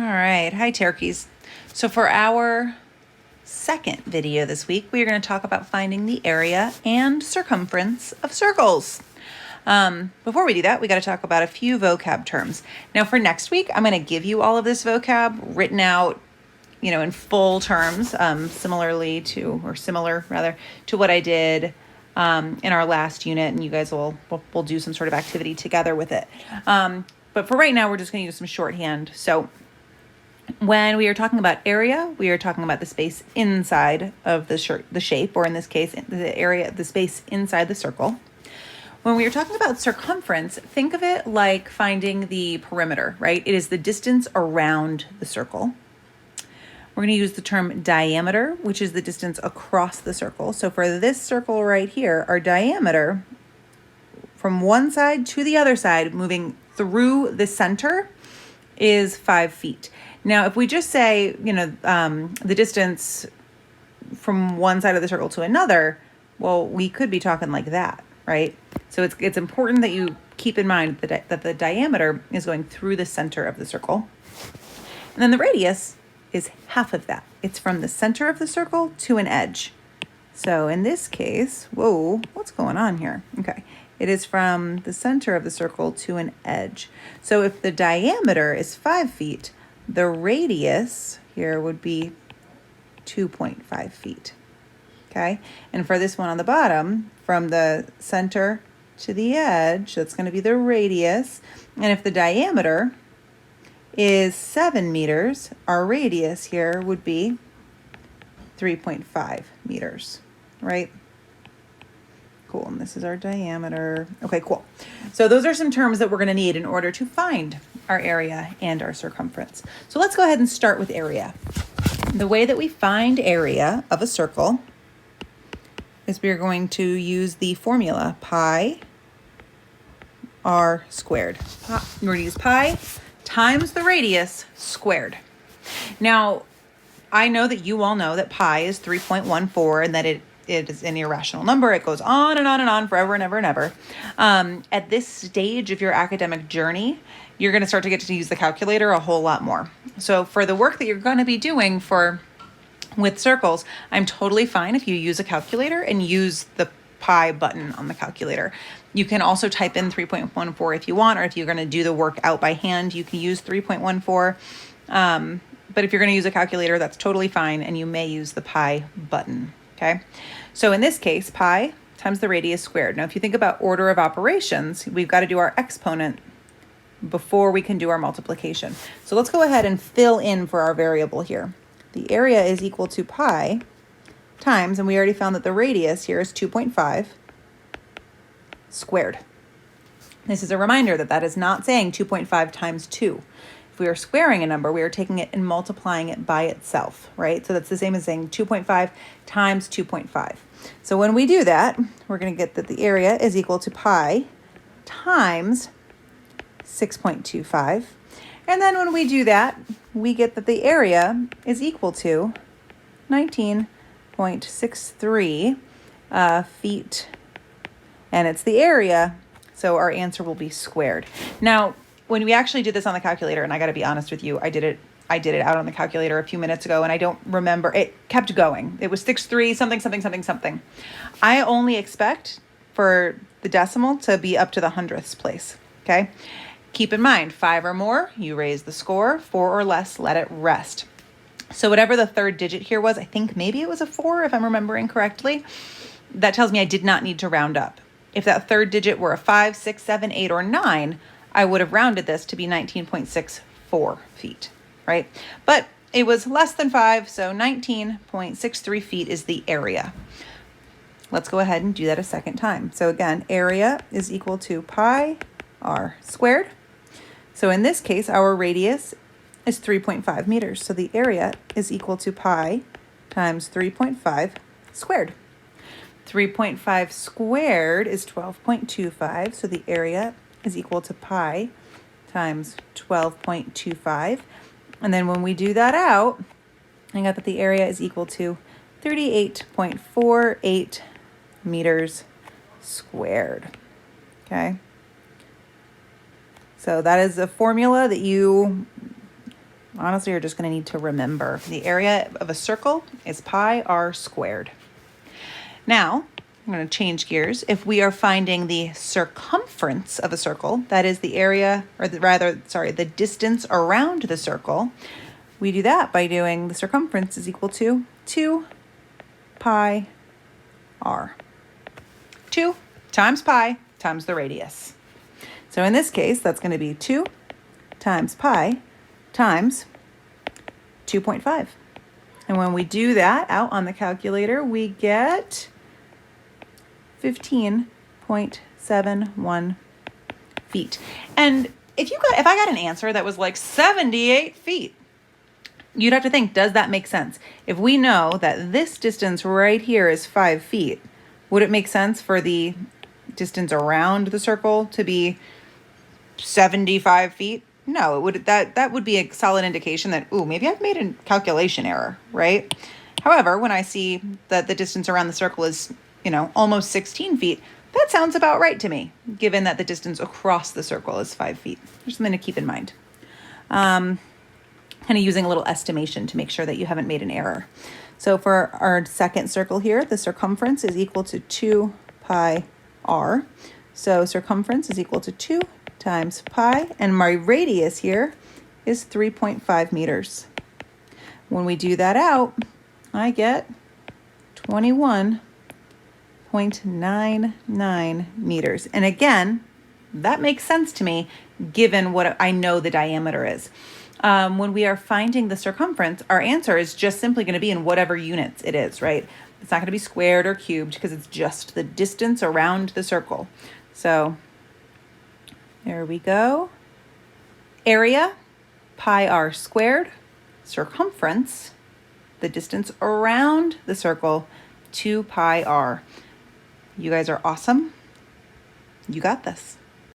All right, hi turkeys. So for our second video this week, we are going to talk about finding the area and circumference of circles. Before we do that, we got to talk about a few vocab terms. Now for next week, I'm going to give you all of this vocab written out, in full terms, similar to what I did in our last unit, and you guys will do some sort of activity together with it. But for right now, we're just going to use some shorthand. So when we are talking about area, we are talking about the space inside of the shape, or in this case, the space inside the circle. When we are talking about circumference, think of it like finding the perimeter, right? It is the distance around the circle. We're going to use the term diameter, which is the distance across the circle. So for this circle right here, our diameter from one side to the other side, moving through the center, is 5 feet. Now, if we just say, the distance from one side of the circle to another, well, we could be talking like that, right? So it's important that you keep in mind that the diameter is going through the center of the circle. And then the radius is half of that. It's from the center of the circle to an edge. So in this case, whoa, what's going on here? Okay. It is from the center of the circle to an edge. So if the diameter is 5 feet, the radius here would be 2.5 feet. Okay. And for this one on the bottom, from the center to the edge, that's going to be the radius. And if the diameter is 7 meters, our radius here would be 3.5 meters, right? Cool, and this is our diameter. Okay, cool. So those are some terms that we're going to need in order to find our area and our circumference. So let's go ahead and start with area. The way that we find area of a circle is we are going to use the formula pi r squared. We're going to use pi times the radius squared. Now, I know that you all know that pi is 3.14 and that it is an irrational number. It goes on and on and on forever and ever and ever. At this stage of your academic journey, you're going to start to get to use the calculator a whole lot more. So for the work that you're going to be doing with circles, I'm totally fine if you use a calculator and use the pi button on the calculator. You can also type in 3.14 if you want, or if you're going to do the work out by hand, you can use 3.14. But if you're going to use a calculator, that's totally fine, and you may use the pi button. Okay, so in this case, pi times the radius squared. Now, if you think about order of operations, we've got to do our exponent before we can do our multiplication. So let's go ahead and fill in for our variable here. The area is equal to pi times, and we already found that the radius here is 2.5 squared. This is a reminder that is not saying 2.5 times 2. If we are squaring a number, we are taking it and multiplying it by itself, right? So that's the same as saying 2.5 times 2.5. So when we do that, we're going to get that the area is equal to pi times 6.25. And then when we do that, we get that the area is equal to 19.63 feet. And it's the area, so our answer will be squared. Now, when we actually did this on the calculator, and I got to be honest with you, I did it out on the calculator a few minutes ago, and I don't remember. It kept going. It was 6.3 something. I only expect for the decimal to be up to the hundredths place, okay? Keep in mind, 5 or more, you raise the score. 4 or less, let it rest. So whatever the third digit here was, I think maybe it was a 4, if I'm remembering correctly. That tells me I did not need to round up. If that third digit were a 5, 6, 7, 8, or 9, I would have rounded this to be 19.64 feet, right? But it was less than 5, so 19.63 feet is the area. Let's go ahead and do that a second time. So again, area is equal to pi r squared. So in this case, our radius is 3.5 meters. So the area is equal to pi times 3.5 squared. 3.5 squared is 12.25, so the area is equal to pi times 12.25. And then when we do that out, I got that the area is equal to 38.48 meters squared. Okay. So that is a formula that you honestly are just going to need to remember. The area of a circle is pi r squared. Now, I'm going to change gears. If we are finding the circumference of a circle, that is the area, or the distance around the circle, we do that by doing the circumference is equal to 2 pi r. 2 times pi times the radius. So in this case, that's going to be 2 times pi times 2.5. And when we do that out on the calculator, we get 15.71 feet. And if I got an answer that was like 78 feet, you'd have to think, does that make sense? If we know that this distance right here is 5 feet, would it make sense for the distance around the circle to be 75 feet? No, it would. That would be a solid indication that, ooh, maybe I've made a calculation error, right? However, when I see that the distance around the circle is, almost 16 feet, that sounds about right to me, given that the distance across the circle is 5 feet. There's something to keep in mind. Kind of using a little estimation to make sure that you haven't made an error. So for our second circle here, the circumference is equal to 2 pi r. So circumference is equal to 2 times pi, and my radius here is 3.5 meters. When we do that out, I get 21.99 meters. And again, that makes sense to me given what I know the diameter is. When we are finding the circumference, our answer is just simply going to be in whatever units it is, right? It's not going to be squared or cubed because it's just the distance around the circle. So there we go. Area, pi r squared. Circumference, the distance around the circle, 2 pi r. You guys are awesome. You got this.